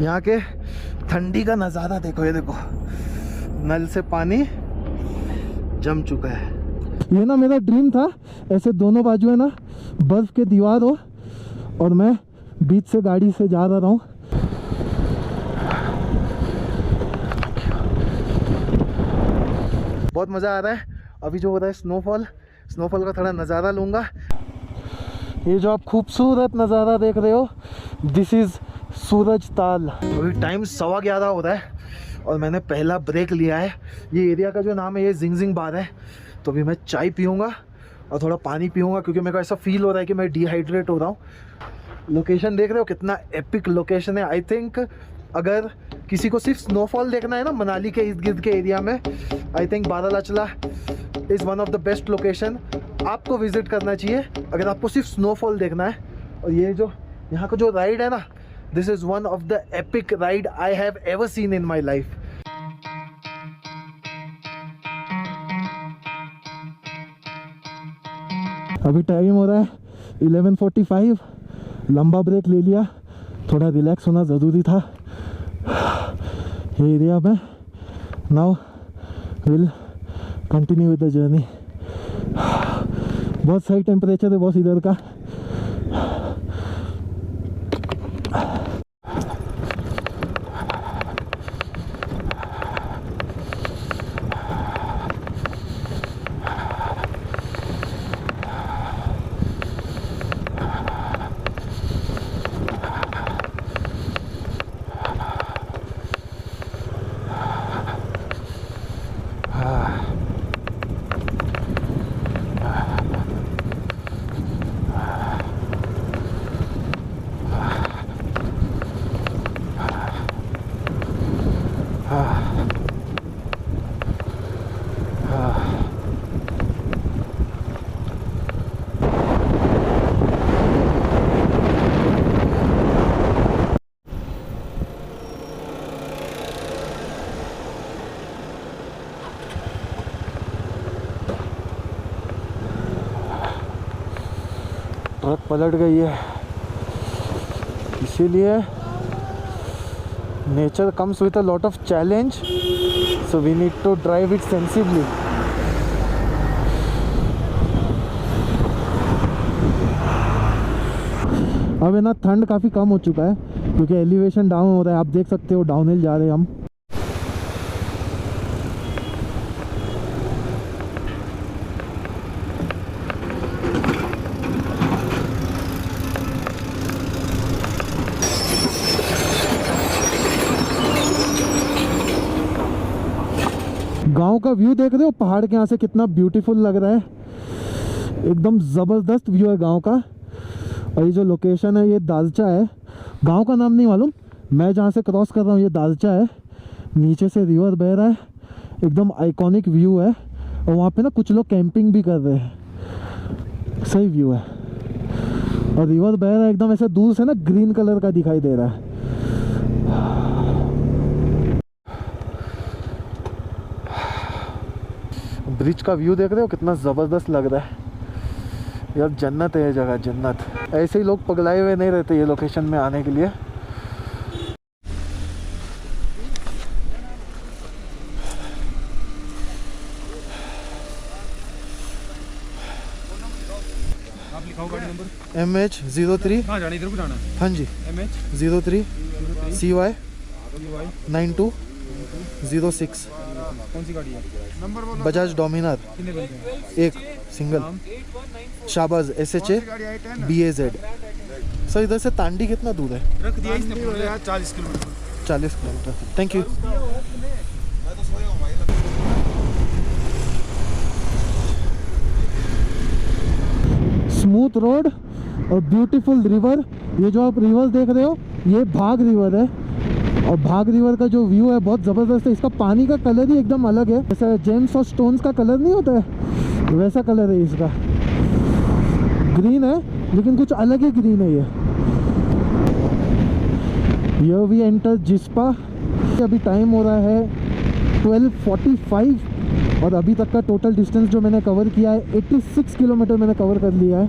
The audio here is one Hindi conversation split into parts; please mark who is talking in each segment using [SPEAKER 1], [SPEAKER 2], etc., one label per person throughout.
[SPEAKER 1] यहाँ के ठंडी का नज़ारा देखो, ये देखो नल से पानी जम चुका है। ये ना मेरा ड्रीम था, ऐसे दोनों बाजू है ना बर्फ के दीवार हो और मैं बीच से गाड़ी से जा रहा हूँ। बहुत मज़ा आ रहा है। अभी जो हो रहा है स्नोफॉल का थोड़ा नज़ारा लूँगा। ये जो आप खूबसूरत नज़ारा देख रहे हो, दिस इज़ सूरज ताल। अभी टाइम 11:15 हो रहा है और मैंने पहला ब्रेक लिया है। ये एरिया का जो नाम है ये जिंगजिंग बार है। तो अभी मैं चाय पीऊँगा और थोड़ा पानी पीऊँगा क्योंकि मेरे को ऐसा फील हो रहा है कि मैं डिहाइड्रेट हो रहा हूँ। लोकेशन देख रहे हो कितना एपिक लोकेशन है। आई थिंक अगर किसी को सिर्फ स्नोफॉल देखना है ना मनाली के इर्द गिर्द के एरिया में, I think Baralachala is one of the best location. आपको विजिट करना चाहिए अगर आपको सिर्फ स्नोफॉल देखना है। और ये जो यहाँ का जो राइड है ना, this is one of the epic ride I have ever seen in my life. अभी टाइम हो रहा है 11:45। लंबा ब्रेक ले लिया, थोड़ा रिलैक्स होना ज़रूरी था। ये एरिया में now will continue with the journey. बहुत सही टेम्परेचर है बॉस इधर का। ट्रक पलट गई है, इसीलिए nature comes with a lot of challenge, so we need to drive it sensibly. अब है ना ठंड काफ़ी कम हो चुका है क्योंकि एलिवेशन डाउन हो रहा है। आप देख सकते हो डाउन हिल जा रहे हैं हम। गांव का व्यू देख रहे हो, पहाड़ के यहाँ से कितना ब्यूटीफुल लग रहा है। एकदम ज़बरदस्त व्यू है गांव का। और ये जो लोकेशन है ये दालचा है, गांव का नाम नहीं मालूम। मैं जहाँ से क्रॉस कर रहा हूँ ये दालचा है। नीचे से रिवर बह रहा है, एकदम आइकॉनिक व्यू है। और वहाँ पे ना कुछ लोग कैंपिंग भी कर रहे हैं। सही व्यू है और रिवर बह रहा है एकदम ऐसे दूर से ना ग्रीन कलर का दिखाई दे रहा है। ब्रिज का व्यू देख रहे हो कितना ज़बरदस्त लग रहा है यार। जन्नत है ये जगह, जन्नत। ऐसे ही लोग पगलाए हुए नहीं रहते ये लोकेशन में आने के लिए।
[SPEAKER 2] आप लिखाओ गाड़ी नंबर
[SPEAKER 1] MH03।
[SPEAKER 2] कहाँ जाना, इधर को जाना?
[SPEAKER 1] हाँ जी, MH03 CY 9206।
[SPEAKER 2] कौन सी गाड़ी है? नंबर बोलो।
[SPEAKER 1] बजाज डोमिनार।
[SPEAKER 2] कितने बंदे हैं?
[SPEAKER 1] एक single. Shahbaz SHA BAZ। Sir इधर से तांडी कितना दूर है?
[SPEAKER 2] रख दिया इसने पूरा 40 kilometre.
[SPEAKER 1] 40 kilometre. Thank you. Smooth road और ब्यूटीफुल रिवर। ये जो आप रिवर देख रहे हो ये भाग रिवर है और भाग रिवर का जो व्यू है बहुत ज़बरदस्त है। इसका पानी का कलर ही एकदम अलग है, जैसे जेम्स और स्टोन्स का कलर नहीं होता है वैसा कलर है इसका। ग्रीन है लेकिन कुछ अलग ही ग्रीन है ये। Here we enter Jispa. अभी टाइम हो रहा है 12:45 और अभी तक का टोटल डिस्टेंस जो मैंने कवर किया है 86 किलोमीटर मैंने कवर कर लिया है।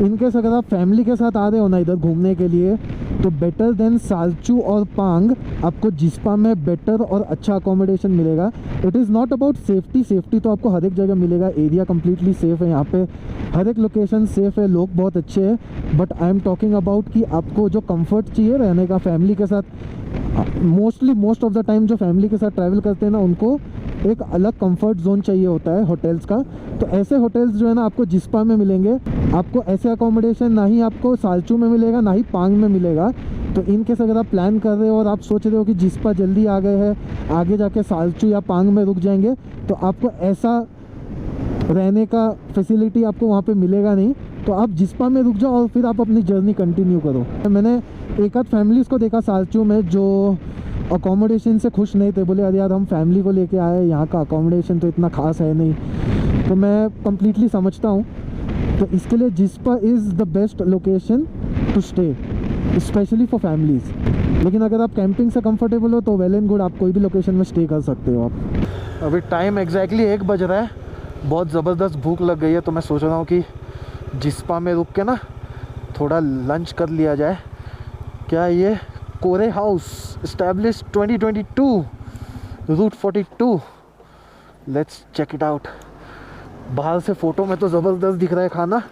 [SPEAKER 1] इनकेस अगर आप फैमिली के साथ आ रहे हो ना इधर घूमने के लिए तो बेटर देन सालचू और पांग आपको जिस्पा में बेटर और अच्छा अकोमोडेशन मिलेगा। It is not about safety तो आपको हर एक जगह मिलेगा, एरिया कम्प्लीटली सेफ़ है, यहाँ पे हर एक लोकेशन सेफ़ है, लोग बहुत अच्छे हैं। But I am talking about कि आपको जो कंफर्ट चाहिए रहने का फैमिली के साथ, मोस्ट ऑफ द टाइम जो फैमिली के साथ ट्रैवल करते हैं ना, उनको एक अलग कंफर्ट जोन चाहिए होता है होटल्स का। तो ऐसे होटल्स जो है ना आपको जिस्पा में मिलेंगे। आपको ऐसे अकोमोडेशन ना ही आपको सालचू में मिलेगा ना ही पांग में मिलेगा। तो इनकेस अगर आप प्लान कर रहे हो और आप सोच रहे हो कि जिस्पा जल्दी आ गए हैं, आगे जाके सालचू या पांग में रुक जाएंगे, तो आपको ऐसा रहने का फैसिलिटी आपको वहाँ पे मिलेगा नहीं। तो आप जिस्पा में रुक जाओ और फिर आप अपनी जर्नी कंटिन्यू करो। मैंने एक आध फैमिलीज़ को देखा सालचू में जो अकोमोडेशन से खुश नहीं थे, बोले अरे यार हम फैमिली को लेके आए, यहाँ का अकोमोडेशन तो इतना खास है नहीं। तो मैं कम्प्लीटली समझता हूँ। तो इसके लिए Jispa is the best location to stay, specially for families. लेकिन अगर आप कैंपिंग से कंफर्टेबल हो तो वेल एंड गुड, आप कोई भी लोकेशन में स्टे कर सकते हो आप। अभी टाइम एग्जैक्टली 1 बज रहा है, बहुत ज़बरदस्त भूख लग गई है। तो मैं सोच रहा हूँ कि जिस्पा में रुक के ना थोड़ा लंच कर लिया जाए। क्या ये कोरे house established 2022 route 42, let's check it out. बाहर से फ़ोटो में तो ज़बरदस्त दिख रहा है खाना,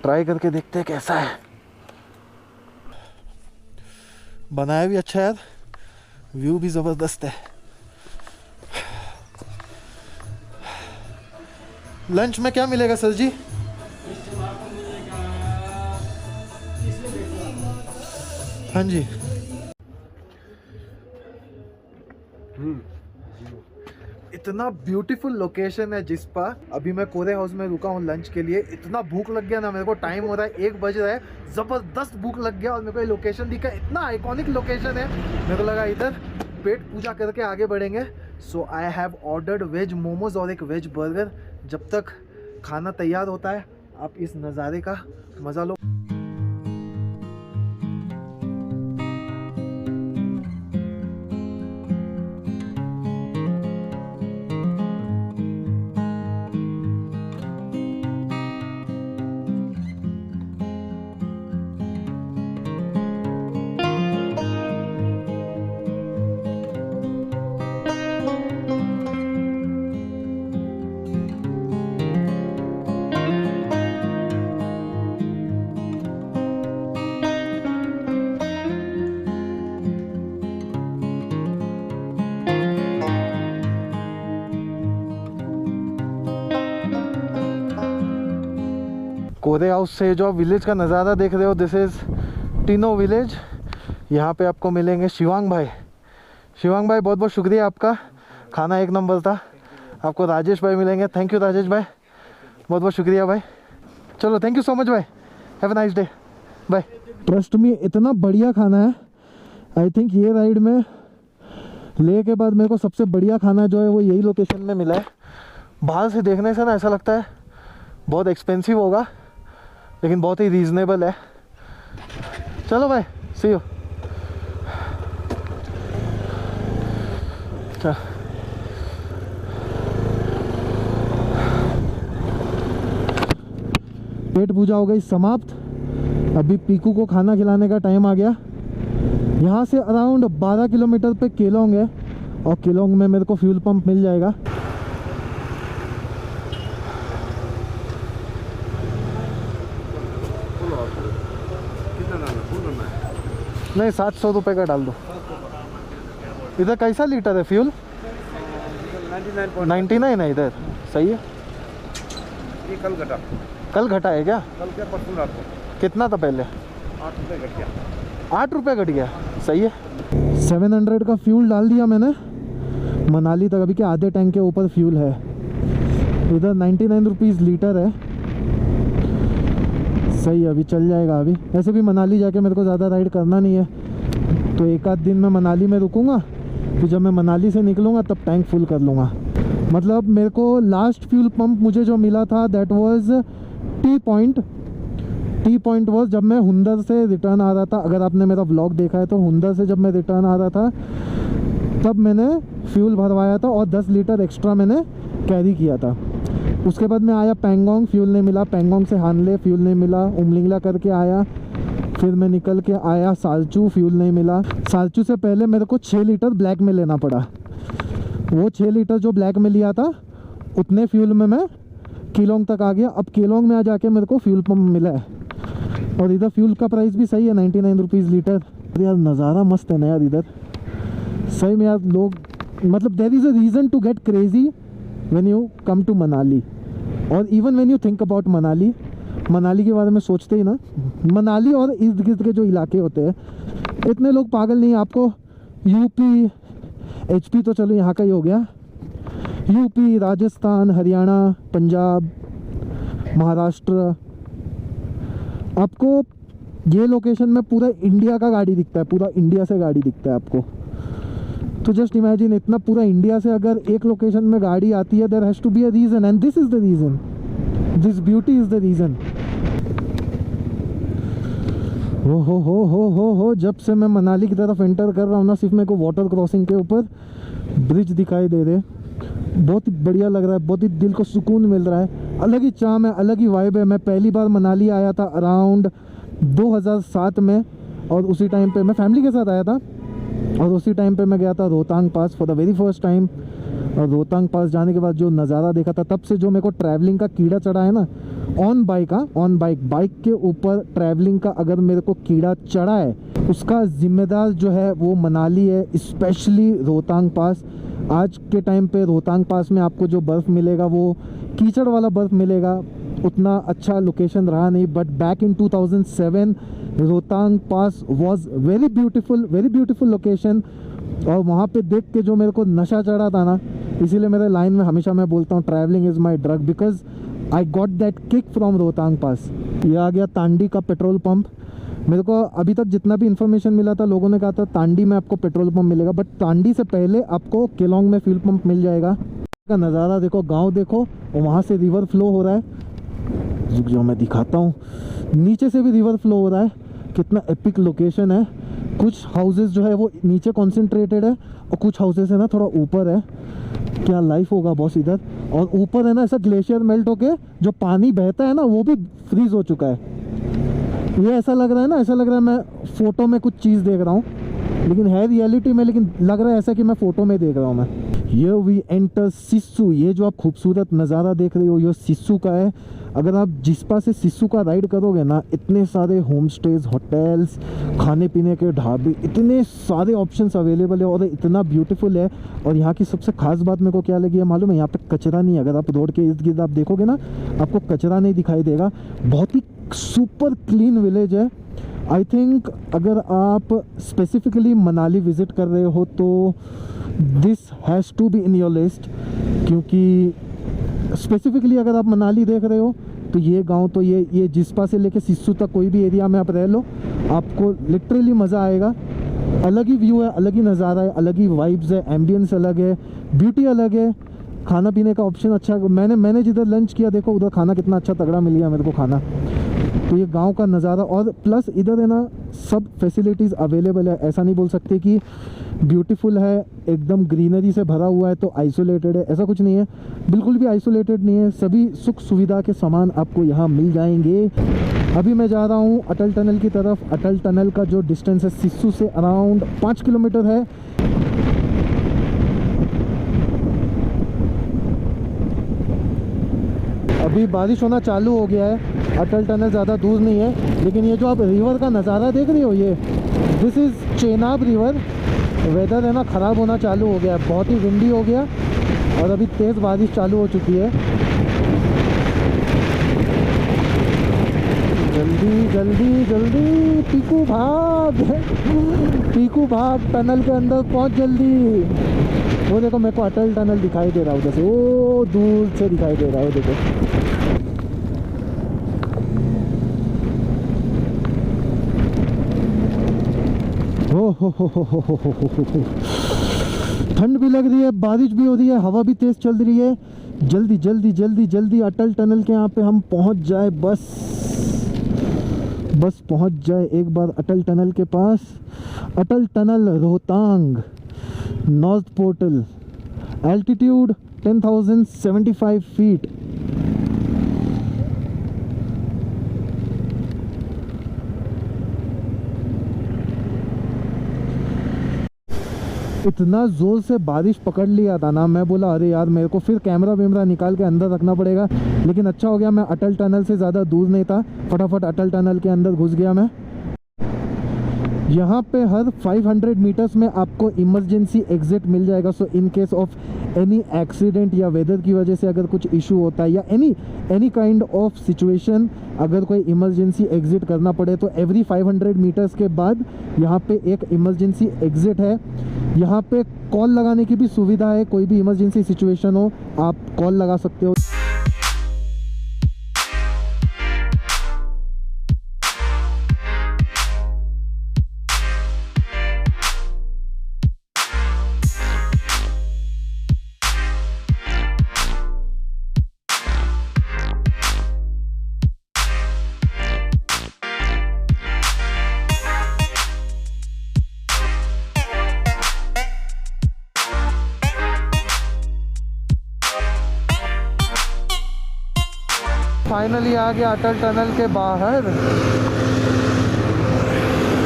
[SPEAKER 1] ट्राई करके देखते हैं कैसा है। बनाया भी अच्छा है यार, व्यू भी ज़बरदस्त है। लंच में क्या मिलेगा सर जी? हाँ जी। इतना ब्यूटीफुल लोकेशन है जिस्पा। अभी मैं कोरे हाउस में रुका हूँ लंच के लिए। इतना भूख लग गया ना मेरे को, टाइम हो रहा है 1 बज रहा है, ज़बरदस्त भूख लग गया। और मेरे को ये लोकेशन दिखा, इतना आइकॉनिक लोकेशन है, मेरे को लगा इधर पेट पूजा करके आगे बढ़ेंगे। सो I have ordered veg momos और एक वेज बर्गर। जब तक खाना तैयार होता है आप इस नज़ारे का मज़ा लो। कोरे हाउस से जो आप विलेज का नज़ारा देख रहे हो, दिस इज़ टिनो विलेज। यहाँ पे आपको मिलेंगे शिवांग भाई। शिवांग भाई बहुत बहुत शुक्रिया आपका, खाना एक नंबर था। आपको राजेश भाई मिलेंगे, थैंक यू राजेश भाई, बहुत बहुत शुक्रिया भाई। चलो थैंक यू सो मच भाई, have a nice day, bye. Trust me इतना बढ़िया खाना है। आई थिंक ये राइड में ले के बाद मेरे को सबसे बढ़िया खाना जो है वो यही लोकेशन में मिला है। बाहर से देखने से ना ऐसा लगता है बहुत एक्सपेंसिव होगा, लेकिन बहुत ही रीज़नेबल है। चलो भाई, सी यू। पेट पूजा हो गई समाप्त। अभी पीकू को खाना खिलाने का टाइम आ गया। यहाँ से अराउंड 12 किलोमीटर पे केलोंग है, और केलोंग में मेरे को फ्यूल पंप मिल जाएगा। नहीं 700 रुपये का डाल दो। इधर कैसा लीटर है फ्यूल? 99 है इधर, सही है।
[SPEAKER 2] ये
[SPEAKER 1] कल घटा है क्या?
[SPEAKER 2] कल क्या परसों रात को
[SPEAKER 1] कितना था पहले?
[SPEAKER 2] 8 रुपये घट गया।
[SPEAKER 1] 8 रुपये घट गया, सही है। 700 का फ्यूल डाल दिया मैंने मनाली तक। अभी के आधे टैंक के ऊपर फ्यूल है। इधर 99 रुपीज़ लीटर है, सही है। अभी चल जाएगा। अभी ऐसे भी मनाली जाके मेरे को ज़्यादा राइड करना नहीं है, तो एक आध दिन मैं मनाली में रुकूंगा, फिर जब मैं मनाली से निकलूँगा तब टैंक फुल कर लूँगा। मतलब मेरे को लास्ट फ्यूल पंप मुझे जो मिला था that was T point was जब मैं हुंदर से रिटर्न आ रहा था। अगर आपने मेरा व्लॉग देखा है तो हुंदर से जब मैं रिटर्न आ रहा था तब मैंने फ्यूल भरवाया था और 10 लीटर एक्स्ट्रा मैंने कैरी किया था। उसके बाद मैं आया पैंगोंग, फ्यूल नहीं मिला। पैंगोंग से हानले, फ्यूल नहीं मिला। उमलिंगला करके आया, फिर मैं निकल के आया सालचू, फ्यूल नहीं मिला। सालचू से पहले मेरे को 6 लीटर ब्लैक में लेना पड़ा। वो 6 लीटर जो ब्लैक में लिया था उतने फ्यूल में मैं केलोंग तक आ गया। अब केलोंग में आ जाके मेरे को फ्यूल पंप मिला है और इधर फ्यूल का प्राइस भी सही है, 99 रुपीज़ लीटर। यार नज़ारा मस्त है ना यार इधर, सही में यार। लोग मतलब there is a reason to get crazy when you come to Manali, और even when you think about Manali. Manali के बारे में सोचते ही ना, मनाली और इर्द गिर्द के जो इलाके होते हैं, इतने लोग पागल नहीं हैं। आपको यूपी, एचपी तो चलो यहाँ का ही हो गया, यूपी, राजस्थान, हरियाणा, पंजाब, महाराष्ट्र, आपको ये लोकेशन में पूरा इंडिया का गाड़ी दिखता है, पूरा इंडिया से गाड़ी दिखता है आपको। तो जस्ट इमेजिन, इतना पूरा इंडिया से अगर एक लोकेशन में गाड़ी आती है, there has to be a reason, and this is the reason, this beauty is the reason. हो जब से मैं मनाली की तरफ एंटर कर रहा हूँ ना, सिर्फ मेरे को वाटर क्रॉसिंग के ऊपर ब्रिज दिखाई दे रहे, बहुत ही बढ़िया लग रहा है, बहुत ही दिल को सुकून मिल रहा है। अलग ही चार्म है, अलग ही वाइब है। मैं पहली बार मनाली आया था अराउंड 2007 में, और उसी टाइम पे मैं फैमिली के साथ आया था, और उसी टाइम पे मैं गया था Rohtang pass for the very first time. और रोहतांग पास जाने के बाद जो नज़ारा देखा था, तब से जो मेरे को ट्रैवलिंग का कीड़ा चढ़ा है ना, ऑन बाइक के ऊपर ट्रैवलिंग का अगर मेरे को कीड़ा चढ़ा है, उसका जिम्मेदार जो है वो मनाली है, स्पेशली रोहतांग पास। आज के टाइम पे रोहतांग पास में आपको जो बर्फ़ मिलेगा वो कीचड़ वाला बर्फ़ मिलेगा, उतना अच्छा लोकेशन रहा नहीं। But back in 2007 Rohtang pass was very beautiful location. और वहाँ पे देख के जो मेरे को नशा चढ़ा था ना, इसीलिए मेरे लाइन में हमेशा मैं बोलता हूँ traveling is my drug, because I got that kick from Rohtang pass. ये आ गया तांडी का पेट्रोल पंप। मेरे को अभी तक जितना भी इन्फॉर्मेशन मिला था, लोगों ने कहा था तांडी में आपको पेट्रोल पंप मिलेगा, बट तांडी से पहले आपको केलोंग में फ्यूल पंप मिल जाएगा। का नज़ारा देखो, गांव देखो, और वहाँ से रिवर फ्लो हो रहा है। रुक जाओ मैं दिखाता हूँ, नीचे से भी रिवर फ्लो हो रहा है। कितना एपिक लोकेशन है। कुछ हाउसेस जो है वो नीचे कॉन्सेंट्रेटेड है, और कुछ हाउसेस है ना थोड़ा ऊपर है। क्या लाइफ होगा बॉस इधर। और ऊपर है ना ऐसा ग्लेशियर मेल्ट होके जो पानी बहता है ना, वो भी फ्रीज हो चुका है। ये ऐसा लग रहा है ना, ऐसा लग रहा है मैं फ़ोटो में कुछ चीज़ देख रहा हूँ, लेकिन है रियलिटी में, लेकिन लग रहा है ऐसा कि मैं फ़ोटो में देख रहा हूँ मैं। ये वी एंटर सिस्सू। ये जो आप खूबसूरत नज़ारा देख रहे हो, ये सिस्सू का है। अगर आप जिस्पा से सिस्सू का राइड करोगे ना, इतने सारे होम स्टेज, होटल्स, खाने पीने के ढाबे, इतने सारे ऑप्शंस अवेलेबल है, और इतना ब्यूटीफुल है। और यहाँ की सबसे खास बात मेरे को क्या लगी है मालूम है? यहाँ पे कचरा नहीं है। अगर आप रोड के इर्द गिर्द आप देखोगे ना, आपको कचरा नहीं दिखाई देगा। बहुत ही सुपर क्लीन विलेज है। आई थिंक अगर आप स्पेसिफिकली मनाली विज़िट कर रहे हो तो this has to be in your list, क्योंकि स्पेसिफिकली अगर आप मनाली देख रहे हो तो ये गांव तो ये जिस्पा से लेके सिस्सू तक कोई भी एरिया में आप रह लो, आपको लिटरली मज़ा आएगा। अलग ही व्यू है, अलग ही नज़ारा है, अलग ही वाइब्स है, एम्बियंस अलग है, ब्यूटी अलग है, खाना पीने का ऑप्शन अच्छा। मैंने जिधर लंच किया देखो, उधर खाना कितना अच्छा तगड़ा मिल गया मेरे को खाना। तो ये गांव का नज़ारा, और प्लस इधर है ना सब फैसिलिटीज़ अवेलेबल है। ऐसा नहीं बोल सकते कि ब्यूटीफुल है, एकदम ग्रीनरी से भरा हुआ है तो आइसोलेटेड है, ऐसा कुछ नहीं है। बिल्कुल भी आइसोलेटेड नहीं है, सभी सुख सुविधा के सामान आपको यहाँ मिल जाएंगे। अभी मैं जा रहा हूँ अटल टनल की तरफ। अटल टनल का जो डिस्टेंस है सिस्सू से अराउंड 5 किलोमीटर है। अभी बारिश होना चालू हो गया है। अटल टनल ज़्यादा दूर नहीं है, लेकिन ये जो आप रिवर का नज़ारा देख रहे हो, ये this is Chenab river. Weather है ना ख़राब होना चालू हो गया है, बहुत ही विंडी हो गया, और अभी तेज़ बारिश चालू हो चुकी है। जल्दी जल्दी जल्दी पीकू भाग, पीकू भाग, टनल के अंदर पहुंच जल्दी। वो देखो मेरे को अटल टनल दिखाई दे रहा है उधर से, वो दूर से दिखाई दे रहा है, वो देखो। हो ठंड भी लग रही है, बारिश भी हो रही है, हवा भी तेज़ चल रही है। जल्दी जल्दी जल्दी जल्दी अटल टनल के यहाँ पे हम पहुँच जाए, बस पहुँच जाए एक बार अटल टनल के पास। Atal tunnel Rohtang north portal, altitude 10,075 feet. इतना ज़ोर से बारिश पकड़ लिया था ना, मैं बोला अरे यार मेरे को फिर कैमरा वैमरा निकाल के अंदर रखना पड़ेगा, लेकिन अच्छा हो गया मैं अटल टनल से ज़्यादा दूर नहीं था, फटाफट अटल टनल के अंदर घुस गया मैं। यहाँ पे हर 500 मीटर्स में आपको इमरजेंसी एग्जिट मिल जाएगा। So in case of any accident या वेदर की वजह से अगर कुछ इशू होता है या एनी काइंड ऑफ सिचुएशन, अगर कोई इमरजेंसी एग्जिट करना पड़े तो एवरी 500 मीटर्स के बाद यहाँ पे एक इमरजेंसी एग्जिट है। यहाँ पे कॉल लगाने की भी सुविधा है, कोई भी इमरजेंसी सिचुएशन हो आप कॉल लगा सकते हो। फाइनली आ गया अटल टनल के बाहर।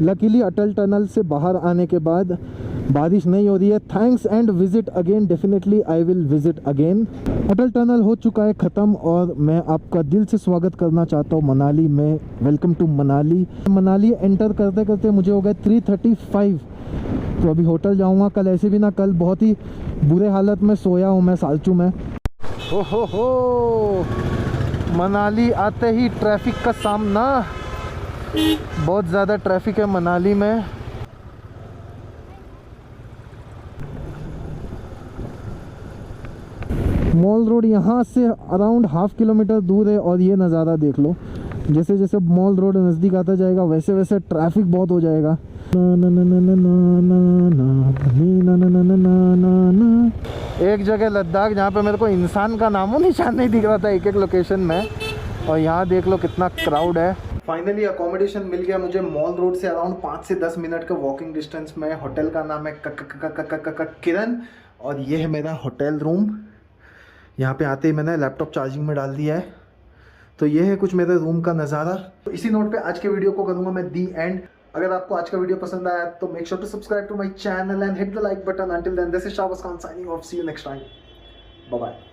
[SPEAKER 1] लकीली अटल टनल से बाहर आने के बाद बारिश नहीं हो रही है। Thanks and visit again, definitely I will visit again. Atal tunnel हो चुका है ख़त्म और मैं आपका दिल से स्वागत करना चाहता हूँ मनाली में। Welcome to Manali. Manali enter करते करते मुझे हो गए 3:35, तो अभी होटल जाऊँगा। कल ऐसे भी ना, कल बहुत ही बुरे हालत में सोया हूँ मैं सालचू में। हो मनाली आते ही ट्रैफिक का सामना, बहुत ज़्यादा ट्रैफिक है मनाली में। मॉल रोड यहाँ से अराउंड ½ किलोमीटर दूर है और ये नज़ारा देख लो। जैसे जैसे मॉल रोड नज़दीक आता जाएगा वैसे वैसे ट्रैफिक बहुत हो जाएगा। एक जगह लद्दाख जहाँ पे मेरे को इंसान का नामो निशान नहीं दिख रहा था एक लोकेशन में, और यहाँ देख लो कितना क्राउड है। फाइनली अकोमोडेशन मिल गया मुझे मॉल रोड से अराउंड 5 से 10 मिनट का वॉकिंग डिस्टेंस में। होटल का नाम है किरण और ये है मेरा होटल रूम। यहाँ पे आते ही मैंने लैपटॉप चार्जिंग में डाल दिया है। तो ये है कुछ मेरे रूम का नज़ारा। तो इसी नोट पे आज के वीडियो को करूँगा मैं दी एंड। अगर आपको आज का वीडियो पसंद आया तो make sure to subscribe to my channel and hit the like button. Until then this is Shabash Khan signing off. See you next time, bye bye.